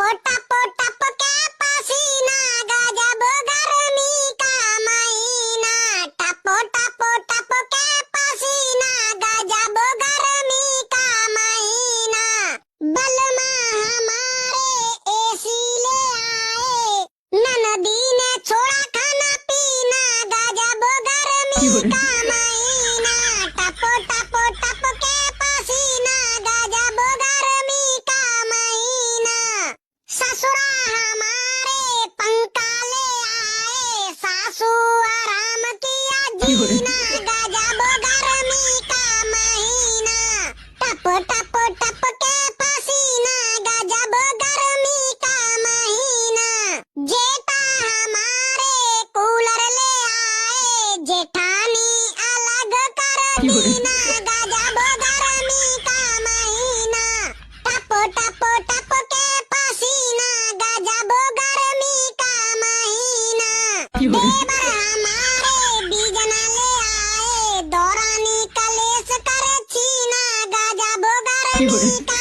टपो टप के पसीना गजब गर्मी का महीना। टपो टपो टप के पसीना गजब गर्मी का महीना। बलमा हमारे एसी ले आए, ननदी ने छोड़ा खाना पीना गजब गर्मी का महीना। टपो टपो टप के पसीना गजब गर्मी का महीना। ससुरा हमारे पंखा ले आए, सासू आराम किया जीना गजब गर्मी का महीना। टप टप टप के पसीना गजब गर्मी का महीना। जेठा हमारे कूलर ले आए, जेठानी अलग कर दीना गजब गर्मी का महीना। टप टप टप के पसीना गजब गर्मी का महीना। देवर हमारे बीजना ले आए, दौरानी कलेश कर छीना गजब गर्मी का